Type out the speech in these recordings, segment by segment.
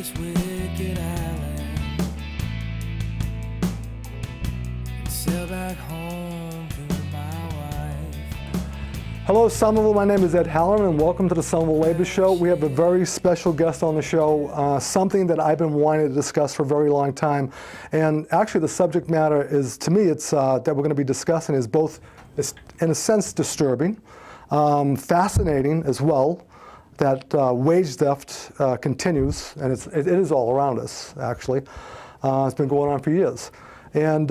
this wicked island and sail back home to my wife. Hello, Somerville. My name is Ed Halloran, and welcome to the Somerville Labor Show. We have a very special guest on the show, something that I've been wanting to discuss for a very long time. And actually, the subject matter is, to me, it's that we're going to be discussing is both, in a sense, disturbing, fascinating as well. That wage theft continues, and it is all around us, actually. It's been going on for years. And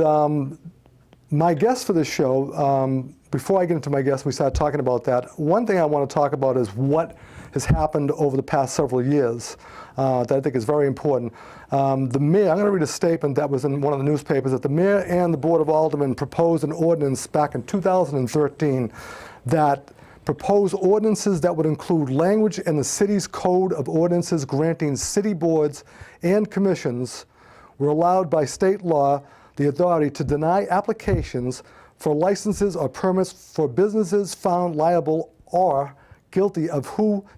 my guest for this show, before I get into my guest, we start talking about that. One thing I want to talk about is what has happened over the past several years that I think is very important. The mayor, I'm going to read a statement that was in one of the newspapers, that the mayor and the Board of Aldermen proposed an ordinance back in 2013 that proposed ordinances that would include language in the city's code of ordinances granting city boards and commissions were allowed by state law the authority to deny applications for licenses or permits for businesses found liable or guilty of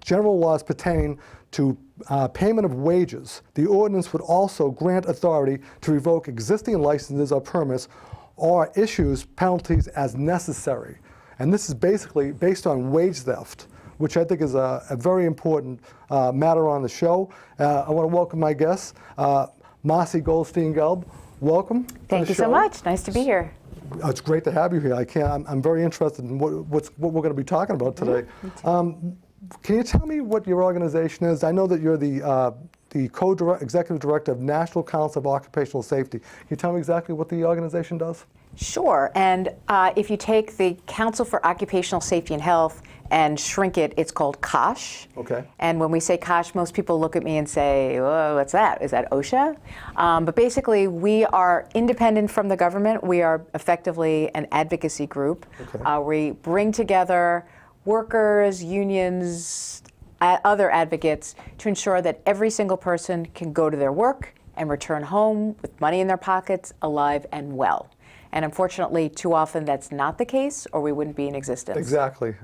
general laws pertaining to payment of wages. The ordinance would also grant authority to revoke existing licenses or permits or issues penalties as necessary. And this is basically based on wage theft, which I think is a very important matter on the show. I want to welcome my guests, Marcy Goldstein-Gelb. Welcome. Thank you so much. Nice to be here. It's great to have you here. I'm very interested in what we're going to be talking about today. Can you tell me what your organization is? I know that you're the co-executive director of National Council of Occupational Safety. Can you tell me exactly what the organization does? Sure. And if you take the Council for Occupational Safety and Health and shrink it, it's called COSH. Okay. And when we say COSH, most people look at me and say, "Whoa, what's that? Is that OSHA?" But basically, we are independent from the government. We are effectively an advocacy group. Okay. We bring together workers, unions, other advocates to ensure that every single person can go to their work and return home with money in their pockets, alive and well. And unfortunately, too often that's not the case, or we wouldn't be in existence. Exactly.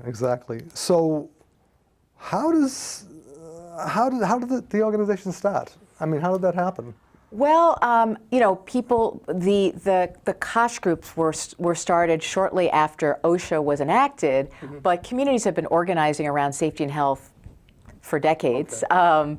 So, how did the organization start? I mean, how did that happen? Well, people, the COSH groups were started shortly after OSHA was enacted, but communities have been organizing around safety and health for decades. Okay.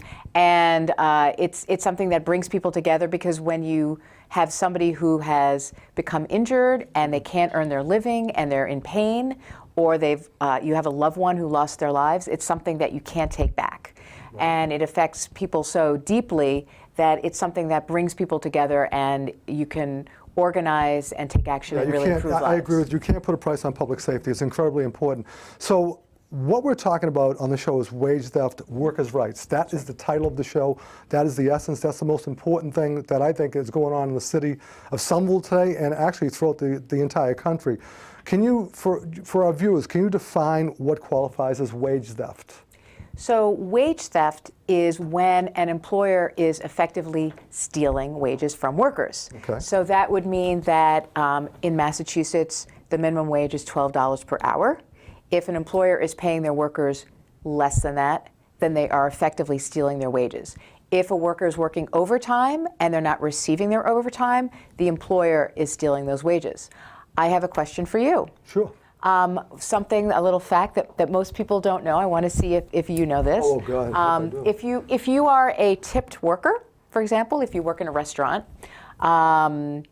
It's something that brings people together, because when you have somebody who has become injured and they can't earn their living and they're in pain, or you have a loved one who lost their lives, it's something that you can't take back. Right. And it affects people so deeply that it's something that brings people together, and you can organize and take action and really improve lives. I agree with you. You can't put a price on public safety. It's incredibly important. So what we're talking about on the show is wage theft, workers' rights. That is the title of the show. That is the essence. That's the most important thing that I think is going on in the city of Somerville today, and actually throughout the entire country. Can you, for our viewers, can you define what qualifies as wage theft? So wage theft is when an employer is effectively stealing wages from workers. Okay. So that would mean that in Massachusetts, the minimum wage is $12 per hour. If an employer is paying their workers less than that, then they are effectively stealing their wages. If a worker is working overtime and they're not receiving their overtime, the employer is stealing those wages. I have a question for you. Sure. A little fact that most people don't know. I want to see if you know this. Oh, God. If you are a tipped worker, for example, if you work in a restaurant, I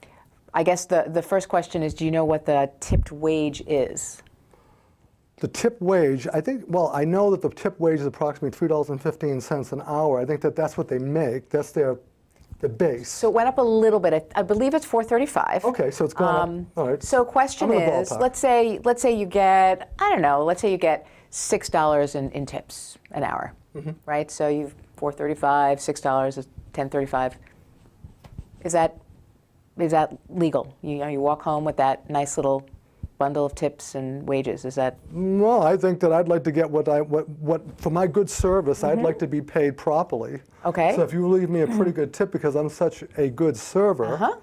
guess the first question is, do you know what the tipped wage is? The tip wage, I know that the tip wage is approximately $3.15 an hour. I think that's what they make. That's the base. So it went up a little bit. I believe it's $4.35. Okay, so it's gone up. All right. So question is, let's say you get, let's say you get $6 in tips an hour, right? So you've $4.35, $6 is $10.35. Is that legal? You walk home with that nice little bundle of tips and wages. Is that? Well, I think that I'd like to get what for my good service, I'd like to be paid properly. Okay. So if you leave me a pretty good tip because I'm such a good server,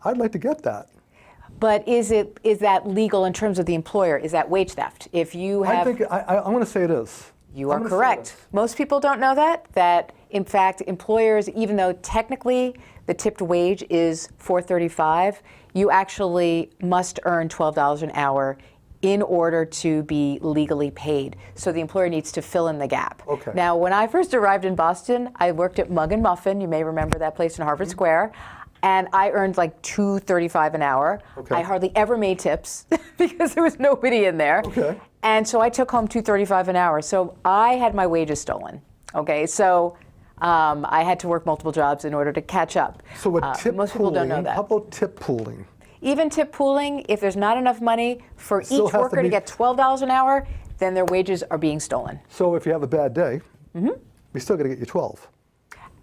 I'd like to get that. But is that legal in terms of the employer? Is that wage theft? If you have, I think I'm going to say it is. You are correct. Most people don't know that In fact, employers, even though technically the tipped wage is $4.35, you actually must earn $12 an hour in order to be legally paid. So the employer needs to fill in the gap. Okay. Now, when I first arrived in Boston, I worked at Mug and Muffin. You may remember that place in Harvard Square. And I earned like $2.35 an hour. Okay. I hardly ever made tips because there was nobody in there. Okay. And so I took home $2.35 an hour. So I had my wages stolen. Okay, so I had to work multiple jobs in order to catch up. So with tip most people don't know pooling, that. how about tip pooling? Even tip pooling, if there's not enough money for Still each has to worker to be- get $12 an hour, then their wages are being stolen. So if you have a bad day, you still got to get your 12.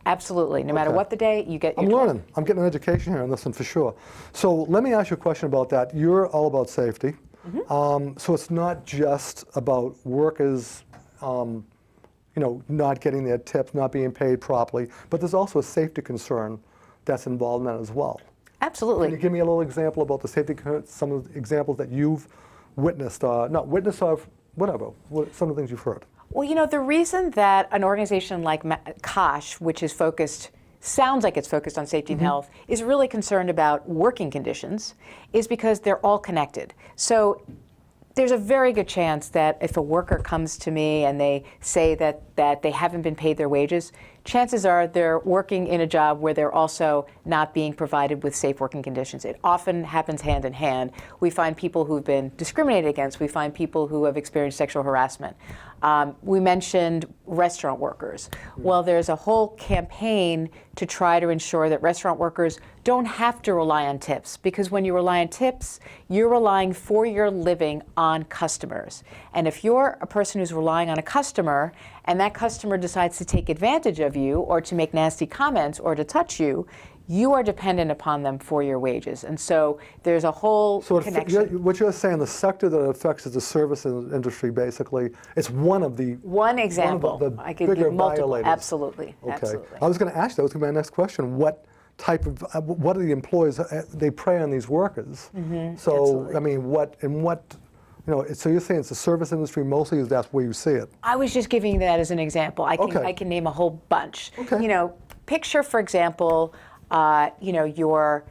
Absolutely. No matter Okay. what the day, you get your I'm 12. learning. I'm getting an education here on this one for sure. So let me ask you a question about that. You're all about safety. So it's not just about workers, not getting their tips, not being paid properly, but there's also a safety concern that's involved in that as well. Absolutely. Can you give me a little example about the safety, some of the examples that you've witnessed, not witnessed of, whatever, some of the things you've heard? Well, the reason that an organization like COSH, which is sounds like it's focused on safety and health, is really concerned about working conditions is because they're all connected. So there's a very good chance that if a worker comes to me and they say that they haven't been paid their wages, chances are they're working in a job where they're also not being provided with safe working conditions. It often happens hand in hand. We find people who've been discriminated against. We find people who have experienced sexual harassment. We mentioned restaurant workers. Well, there's a whole campaign to try to ensure that restaurant workers don't have to rely on tips, because when you rely on tips, you're relying for your living on customers. And if you're a person who's relying on a customer and that customer decides to take advantage of you or to make nasty comments or to touch you, you are dependent upon them for your wages. And so there's a whole connection. What you're saying, the sector that it affects is the service industry, basically. It's one of the One example. the I could bigger give multiple. violators. Absolutely. Okay. Absolutely. I was going to ask, that was going to be my next question. What are the employees, they prey on these workers? So, Absolutely. I mean, so you're saying it's the service industry mostly, is that's where you see it? I was just giving that as an example. I can name a whole bunch. Okay. Picture, for example, you're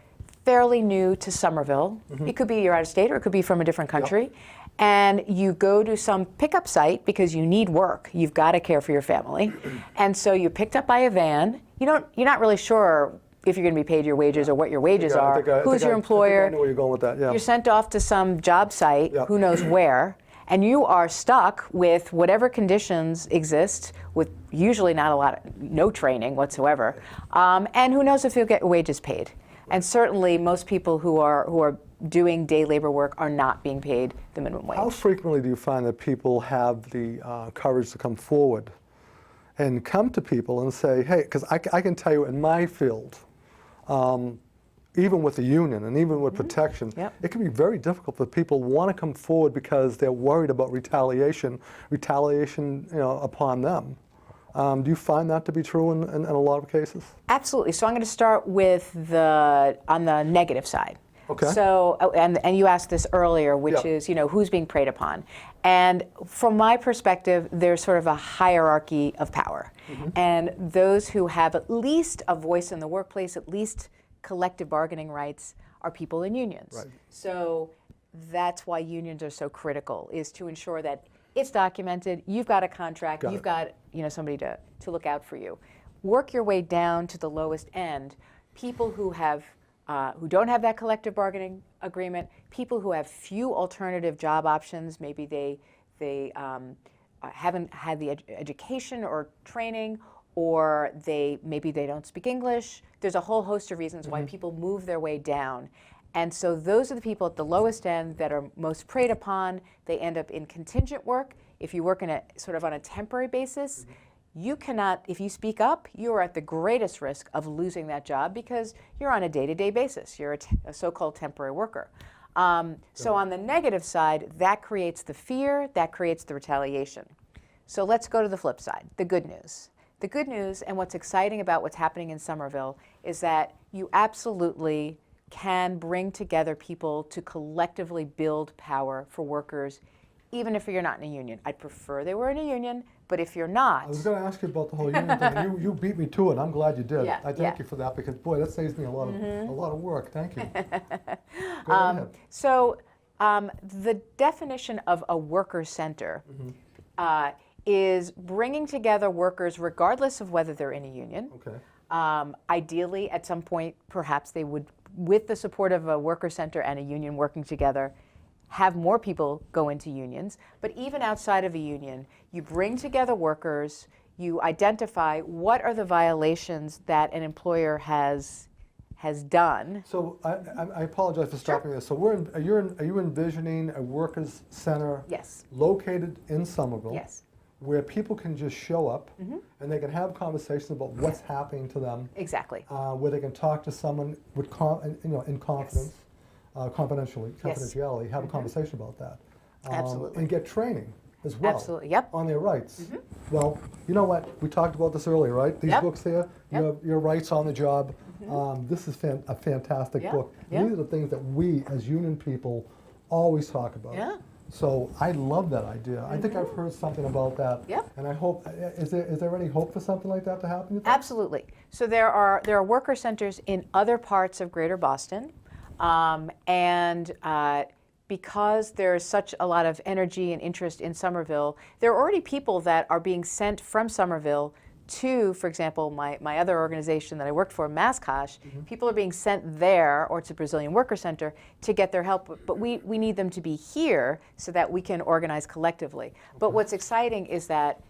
fairly new to Somerville. It could be you're out of state or it could be from a different country. And you go to some pickup site because you need work. You've got to care for your family. And so you're picked up by a van. You're not really sure if you're going to be paid your wages or what your wages are. Who's your employer? I know where you're going with that, yeah. You're sent off to some job site, who knows where, and you are stuck with whatever conditions exist, with usually no training whatsoever, and who knows if you'll get wages paid. And certainly most people who are doing day labor work are not being paid the minimum wage. How frequently do you find that people have the courage to come forward and come to people and say, hey, because I can tell you in my field, even with the union and even with protection, it can be very difficult for people who want to come forward because they're worried about retaliation upon them. Do you find that to be true in a lot of cases? Absolutely. So I'm going to start with on the negative side. Okay. So, and you asked this earlier, which is, who's being preyed upon. And from my perspective, there's sort of a hierarchy of power. And those who have at least a voice in the workplace, at least collective bargaining rights, are people in unions. Right. So that's why unions are so critical, is to ensure that it's documented, you've got a contract, you've got somebody to look out for you. Work your way down to the lowest end. People who don't have that collective bargaining agreement, people who have few alternative job options, maybe they haven't had the education or training, or maybe they don't speak English. There's a whole host of reasons why people move their way down. And so those are the people at the lowest end that are most preyed upon. They end up in contingent work. If you work on a temporary basis, you cannot, if you speak up, you are at the greatest risk of losing that job because you're on a day-to-day basis. You're a so-called temporary worker. So on the negative side, that creates the fear, that creates the retaliation. So let's go to the flip side, the good news. The good news, and what's exciting about what's happening in Somerville, is that you absolutely can bring together people to collectively build power for workers, even if you're not in a union. I'd prefer they were in a union, But if you're not, I was going to ask you about the whole union thing. You beat me to it. I'm glad you did. Yeah, I thank you for that because, boy, that saves me a lot of work. Thank you. Go ahead. So the definition of a worker center is bringing together workers regardless of whether they're in a union. Okay. Ideally, at some point, perhaps they would, with the support of a worker center and a union working together, have more people go into unions. But even outside of a union, you bring together workers, you identify what are the violations that an employer has done. So I apologize for stopping this. So are you envisioning a workers' center Yes. located in Somerville? Yes. Where people can just show up and they can have conversations about what's happening to them. Exactly. Where they can talk to someone with in confidence, confidentiality, have a conversation about that. Absolutely. And get training as well. Absolutely, yep. On their rights. Well, you know what? We talked about this earlier, right? These Yep. books here, your rights on the job. This is a fantastic Yeah, book. yeah. These are the things that we as union people always talk about. Yeah. So I love that idea. I think I've heard something about that. Yep. And I hope, is there any hope for something like that to happen? You think? Absolutely. So there are worker centers in other parts of Greater Boston, and because there's such a lot of energy and interest in Somerville, there are already people that are being sent from Somerville to, for example, my other organization that I worked for, MassCOSH. People are being sent there or to Brazilian Worker Center to get their help, but we need them to be here so that we can organize collectively. But what's exciting is that,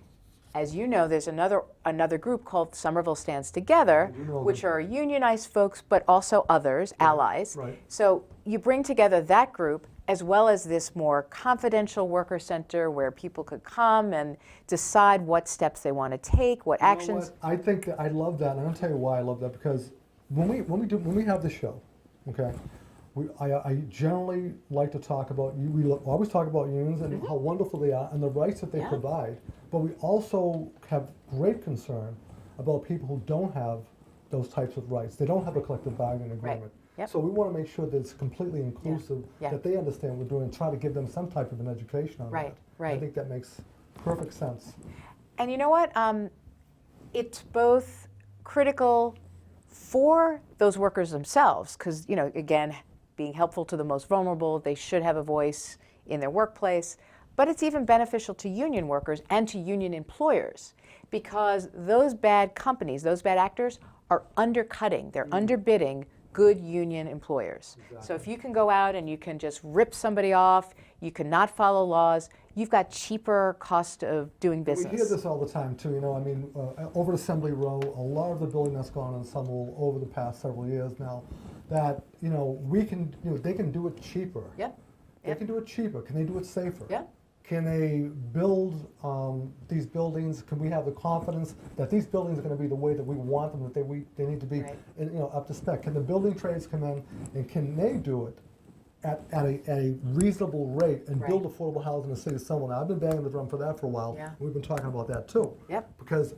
as you know, there's another group called Somerville Stands Together, which are unionized folks, but also others, allies. Right. So you bring together that group as well as this more confidential worker center where people could come and decide what steps they want to take, what actions. I think I love that, and I'm gonna tell you why I love that, because when we have the show, okay, I generally like to talk about, we always talk about unions and how wonderful they are and the rights that they provide, but we also have great concern about people who don't have those types of rights. They don't have a collective bargaining agreement. Yep. So we want to make sure that it's completely inclusive, Yeah. that they understand what we're doing, and try to give them some type of an education on Right, that. right. I think that makes perfect sense. And you know what? It's both critical for those workers themselves, because, again, being helpful to the most vulnerable, they should have a voice in their workplace. But it's even beneficial to union workers and to union employers, because those bad companies, those bad actors, are undercutting, they're underbidding good union employers. Exactly. So if you can go out and you can just rip somebody off, you cannot follow laws, you've got cheaper cost of doing business. We hear this all the time too, over at Assembly Row, a lot of the building that's gone on Somerville over the past several years now, that, we can, they can do it cheaper. Yep. They can do it cheaper. Can they do it safer? Yep. Can they build these buildings? Can we have the confidence that these buildings are going to be the way that we want them, that they need to be, Right. up to spec? Can the building trades come in and can they do it at a reasonable rate and Right. build affordable housing in the city of Somerville? Now, I've been banging the drum for that for a while. Yeah. We've been talking about that too. Yep. Because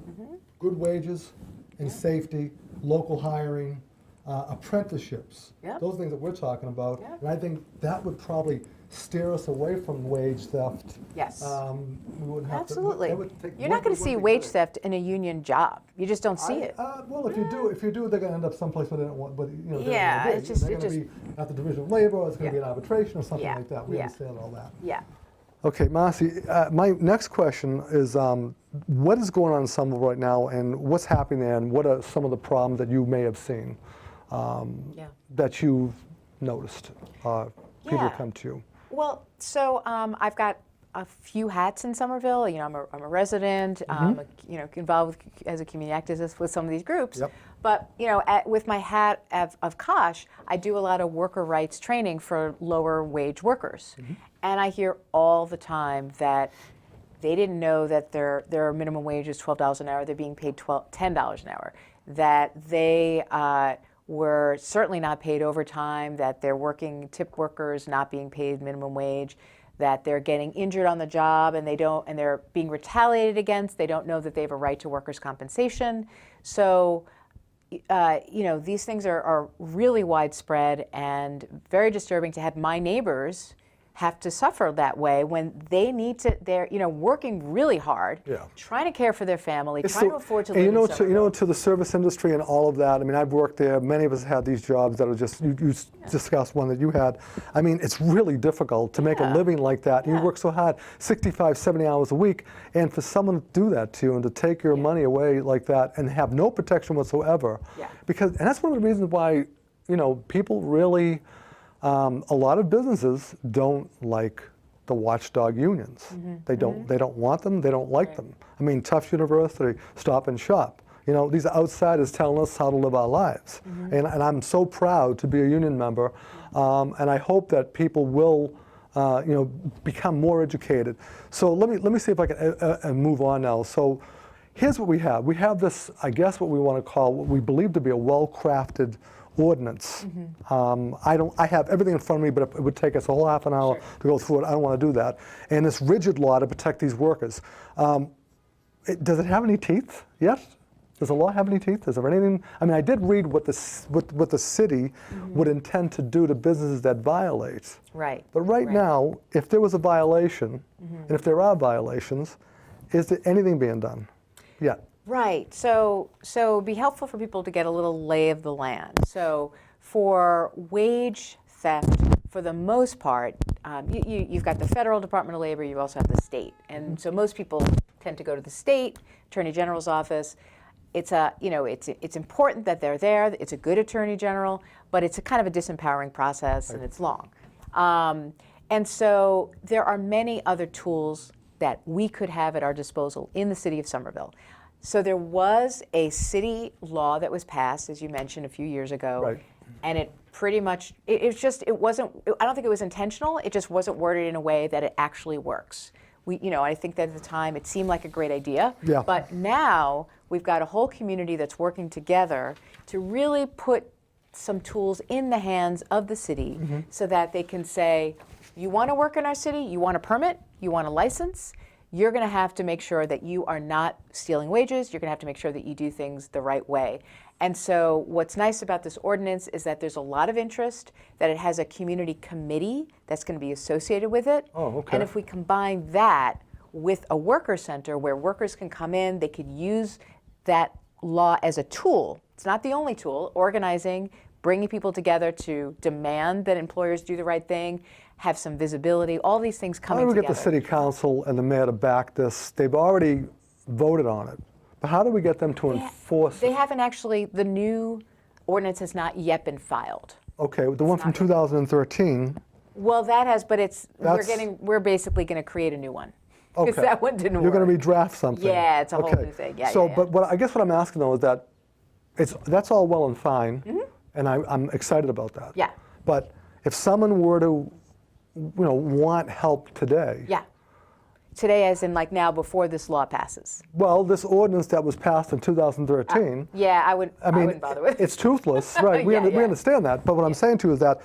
good wages and safety, local hiring, apprenticeships, Yep. those things that we're talking about. Yep. And I think that would probably steer us away from wage theft. Yes. We wouldn't have Absolutely. To, it would take, You're not going to see wage theft in a union job. You just don't see it. Well, if you do, they're going to end up someplace where they don't want. But Yeah, they're it's just- going to be at the Division of Labor, or it's going to Yeah. be an arbitration or something Yeah. like that. We Yeah. understand all that. Yeah. Okay, Marcy, my next question is, what is going on in Somerville right now, and what's happening there, and what are some of the problems that you may have seen that you've noticed? People Yeah. come to you. Well, so I've got a few hats in Somerville. I'm a resident. Involved as a community activist with some of these groups. Yep. But with my hat of COSH, I do a lot of worker rights training for lower wage workers, and I hear all the time that they didn't know that their minimum wage is $12 an hour. They're being paid $10 an hour. That they were certainly not paid overtime, that they're working tip workers not being paid minimum wage, that they're getting injured on the job and they're being retaliated against. They don't know that they have a right to workers' compensation. So, these things are really widespread and very disturbing to have my neighbors have to suffer that way when they need to, they're, working really hard, trying to care for their family, trying to afford to live in Somerville. To the service industry and all of that, I mean, I've worked there. Many of us had these jobs that are just, you discussed one that you had. I mean, it's really difficult to make a living like that. You work so hard, 65, 70 hours a week, and for someone to do that to you and to take your money away like that and have no protection whatsoever. And that's one of the reasons why, people really, a lot of businesses don't like the watchdog unions. They don't want them. They don't like them. I mean, Tufts University, Stop and Shop. These are outsiders telling us how to live our lives. And I'm so proud to be a union member. And I hope that people will, become more educated. So let me see if I can move on now. So here's what we have. We have this, I guess, what we want to call what we believe to be a well-crafted ordinance. I have everything in front of me, but it would take us a whole half an hour to go through it. I don't want to do that. And this rigid law to protect these workers. Does it have any teeth yet? Does the law have any teeth? Is there anything? I mean, I did read what the city would intend to do to businesses that violate. Right. But right now, if there was a violation, and if there are violations, is there anything being done yet? Right. So it'd be helpful for people to get a little lay of the land. So for wage theft, for the most part, you've got the federal Department of Labor. You also have the state, and so most people tend to go to the state Attorney General's office. It's it's important that they're there. It's a good Attorney General, but it's a kind of a disempowering process, and it's long. And so there are many other tools that we could have at our disposal in the city of Somerville. So there was a city law that was passed, as you mentioned, a few years ago, and it pretty much, it wasn't, I don't think it was intentional, it just wasn't worded in a way that it actually works. I think that at the time it seemed like a great idea, but now we've got a whole community that's working together to really put some tools in the hands of the city so that they can say, you want to work in our city, you want a permit, you want a license, you're going to have to make sure that you are not stealing wages. You're going to have to make sure that you do things the right way. And so what's nice about this ordinance is that there's a lot of interest, that it has a community committee that's going to be associated with it. And if we combine that with a worker center where workers can come in, they could use that law as a tool. It's not the only tool. Organizing, bringing people together to demand that employers do the right thing, have some visibility, all these things coming together. How do we get the city council and the mayor to back this? They've already voted on it. But how do we get them to enforce it? They haven't actually, the new ordinance has not yet been filed. Okay, the one from 2013. Well, that has, but we're basically going to create a new one. Because that one didn't work. You're going to redraft something. Yeah, it's a whole new thing. But I guess what I'm asking though is that that's all well and fine, and I'm excited about that. Yeah. But if someone were to want help today. Today as in like now before this law passes. Well, this ordinance that was passed in 2013. I wouldn't bother with it. It's toothless, right? We understand that. But what I'm saying to you is that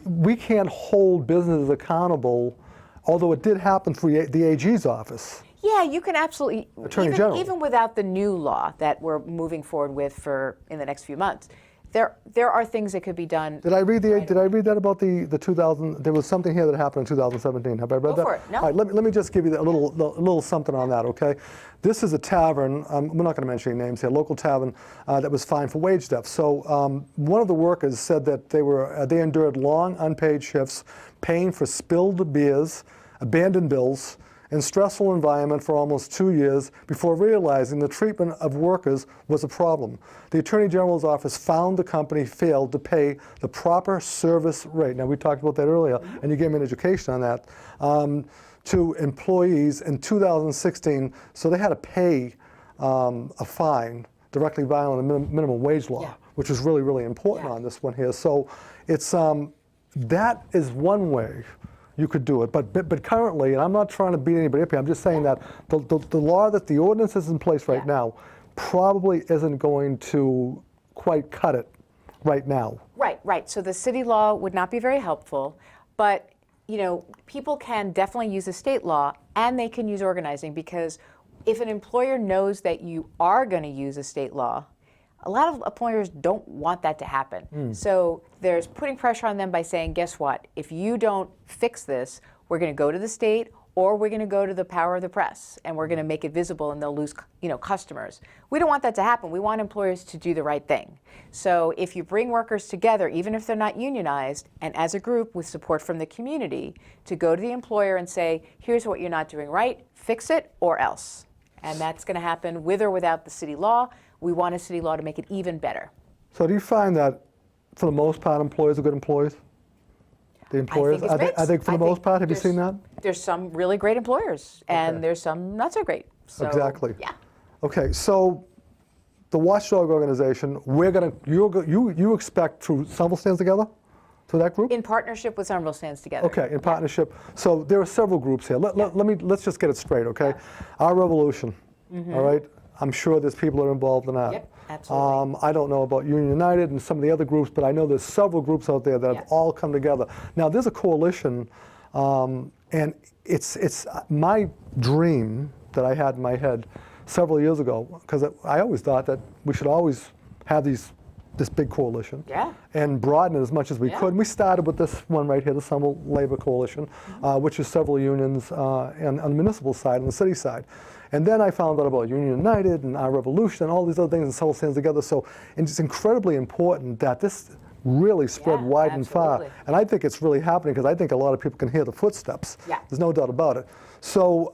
we can't hold businesses accountable, although it did happen through the AG's office. Yeah, you can absolutely, Attorney General. Even without the new law that we're moving forward with in the next few months. There are things that could be done. Did I read that about the 2000? There was something here that happened in 2017. Have I read that? Go for it. No. All right, let me just give you a little something on that, okay? This is a tavern. We're not going to mention any names here. Local tavern that was fined for wage theft. So one of the workers said that they endured long unpaid shifts, paying for spilled beers, abandoned bills, and stressful environment for almost 2 years before realizing the treatment of workers was a problem. The Attorney General's office found the company failed to pay the proper service rate. Now, we talked about that earlier, and you gave me an education on that, to employees in 2016. So they had to pay a fine directly violating the minimum wage law, which is really, really important on this one here. So it's that is one way you could do it, but currently, and I'm not trying to beat anybody up here, I'm just saying that the law that the ordinance is in place right now probably isn't going to quite cut it right now. Right. So the city law would not be very helpful, but people can definitely use the state law, and they can use organizing, because if an employer knows that you are going to use a state law, A lot of employers don't want that to happen. So there's putting pressure on them by saying, guess what? If you don't fix this, we're going to go to the state, or we're going to go to the power of the press, and we're going to make it visible, and they'll lose, customers. We don't want that to happen. We want employers to do the right thing. So if you bring workers together, even if they're not unionized, and as a group with support from the community, to go to the employer and say, here's what you're not doing right, fix it, or else. And that's going to happen with or without the city law. We want a city law to make it even better. So do you find that, for the most part, employers are good employees? The employers, I think for the most part, have you seen that? There's some really great employers, and there's some not so great. So, Exactly. Yeah. Okay, so the watchdog organization, you expect through Somerville Stands Together, through that group? In partnership with Somerville Stands Together. Okay, in partnership. So there are several groups here. Let's just get it straight, okay? Our revolution, all right? I'm sure there's people that are involved in that. Yep, absolutely. I don't know about Union United and some of the other groups, but I know there's several groups out there that have all come together. Now there's a coalition, and it's my dream that I had in my head several years ago, because I always thought that we should always have this big coalition and broaden it as much as we could. And we started with this one right here, the Somerville Labor Coalition, which is several unions on the municipal side and the city side. And then I found out about Union United and Our Revolution and all these other things, and Somerville Stands Together. So it's incredibly important that this really spread wide and far. And I think it's really happening, because I think a lot of people can hear the footsteps. There's no doubt about it. So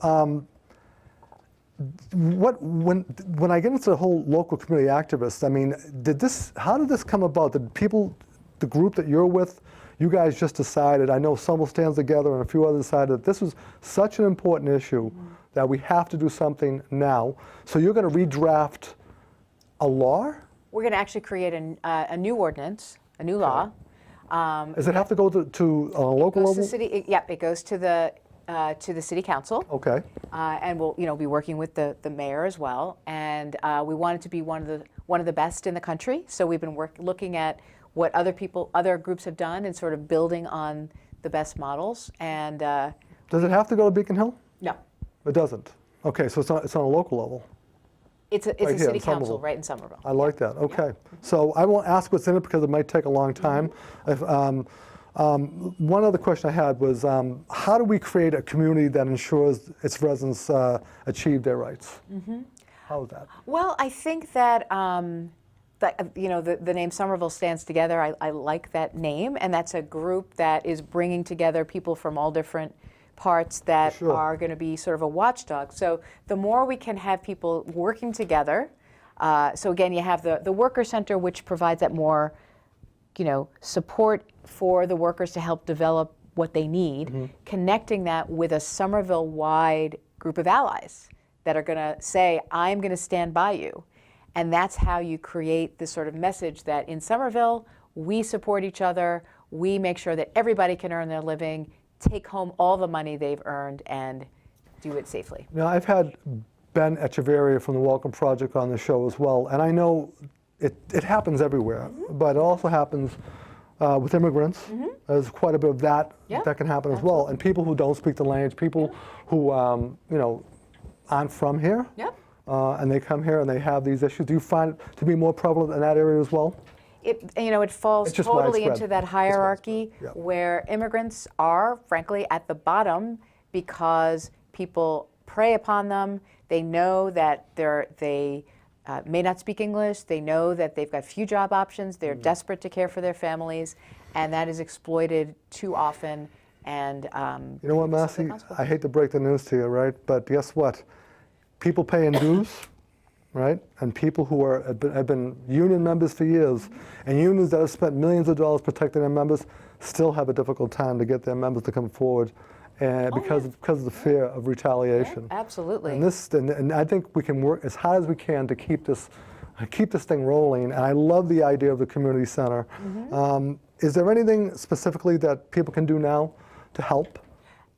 when I get into the whole local community activists, I mean, how did this come about? Did people, the group that you're with, you guys just decided, I know Somerville Stands Together and a few others decided that this was such an important issue that we have to do something now. So you're going to redraft a law? We're going to actually create a new ordinance, a new law. Does it have to go to a local level? It goes to the city council. Okay. And we'll be working with the mayor as well. And we want it to be one of the best in the country. So we've been looking at what other groups have done, and sort of building on the best models. And does it have to go to Beacon Hill? No. It doesn't. Okay, so it's on a local level. It's a city council right in Somerville. I like that. Okay. So I won't ask what's in it, because it might take a long time. One other question I had was, how do we create a community that ensures its residents achieve their rights? How is that? Well, I think that the name Somerville Stands Together, I like that name, and that's a group that is bringing together people from all different parts that are going to be sort of a watchdog. So the more we can have people working together, so again, you have the Worker Center, which provides that more support for the workers to help develop what they need, connecting that with a Somerville-wide group of allies that are going to say, I'm going to stand by you. And that's how you create this sort of message that in Somerville, we support each other, we make sure that everybody can earn their living, take home all the money they've earned, and do it safely. Now, I've had Ben Echeverria from the Welcome Project on the show as well, and I know it happens everywhere, but it also happens with immigrants. There's quite a bit of that that can happen as well, and people who don't speak the language, people who aren't from here, and they come here and they have these issues. Do you find it to be more prevalent in that area as well? It falls totally into that hierarchy where immigrants are, frankly, at the bottom because people prey upon them. They know that they may not speak English. They know that they've got few job options. They're desperate to care for their families, and that is exploited too often. And you know what, Marcy? I hate to break the news to you, right? But guess what? People paying dues. Right? And people who have been union members for years, and unions that have spent millions of dollars protecting their members, still have a difficult time to get their members to come forward, because of the fear of retaliation. Absolutely. And I think we can work as hard as we can to keep this thing rolling. And I love the idea of the community center. Is there anything specifically that people can do now to help?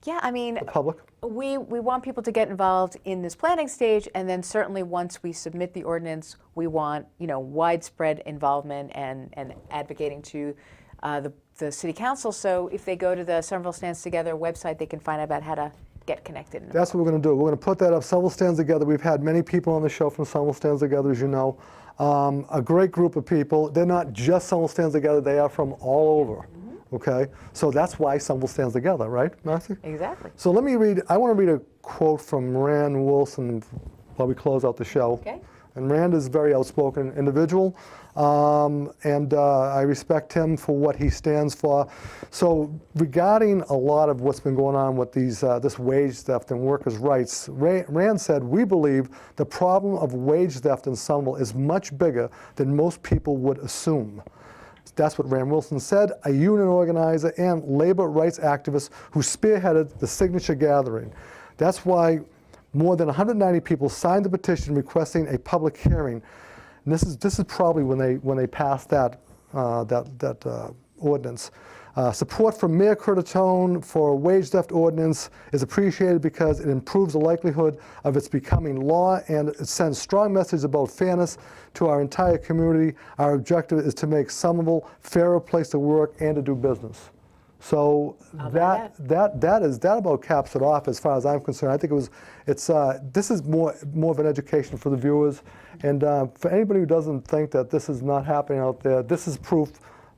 Yeah, I mean, the public? We want people to get involved in this planning stage, and then certainly once we submit the ordinance, we want widespread involvement and advocating to the city council. So if they go to the Somerville Stands Together website, they can find out about how to get connected. That's what we're going to do. We're going to put that up. Somerville Stands Together. We've had many people on the show from Somerville Stands Together, as you know. A great group of people. They're not just Somerville Stands Together, they are from all over. Okay, so that's why Somerville stands together, right, Marcy? Exactly. So let me read, I want to read a quote from Rand Wilson while we close out the show. Okay. And Rand is a very outspoken individual, and I respect him for what he stands for. So regarding a lot of what's been going on with this wage theft and workers' rights, Rand said, "We believe the problem of wage theft in Somerville is much bigger than most people would assume." That's what Rand Wilson said, a union organizer and labor rights activist who spearheaded the signature gathering. That's why more than 190 people signed the petition requesting a public hearing. And this is probably when they passed that ordinance. Support from Mayor Curtatone for a wage theft ordinance is appreciated because it improves the likelihood of its becoming law, and it sends strong messages about fairness to our entire community. Our objective is to make Somerville a fairer place to work and to do business. So that about caps it off as far as I'm concerned. I think this is more of an education for the viewers, and for anybody who doesn't think that this is not happening out there, this is proof.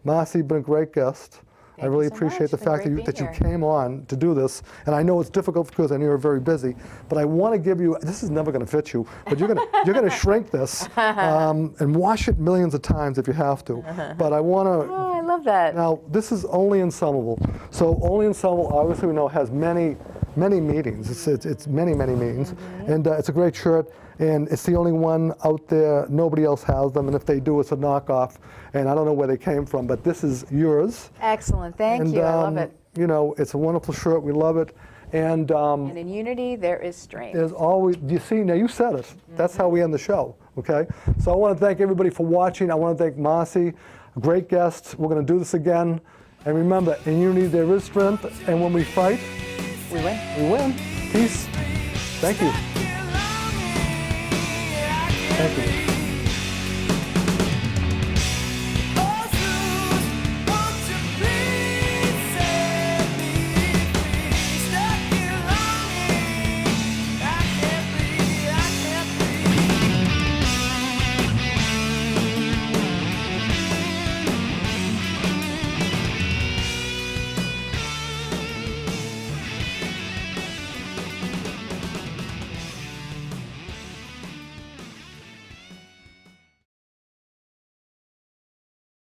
Marcy, you've been a great guest. I really appreciate the fact that you came on to do this, and I know it's difficult because I know you're very busy. But I want to give you, this is never going to fit you, but you're going to shrink this and wash it millions of times if you have to. But I want to. Oh, I love that. Now this is only in Somerville, so only in Somerville. Obviously, we know has many meetings. It's many meetings, and it's a great shirt. And it's the only one out there. Nobody else has them, and if they do, it's a knockoff. And I don't know where they came from, but this is yours. Excellent, thank you. I love it. You know, it's a wonderful shirt. We love it. And in unity, there is strength. there's always. You see, now you said it. That's how we end the show. Okay. So I want to thank everybody for watching. I want to thank Marcy, a great guest. We're going to do this again. And remember, in unity there is strength, and when we fight, We win. we win. Peace. Thank you. Thank you.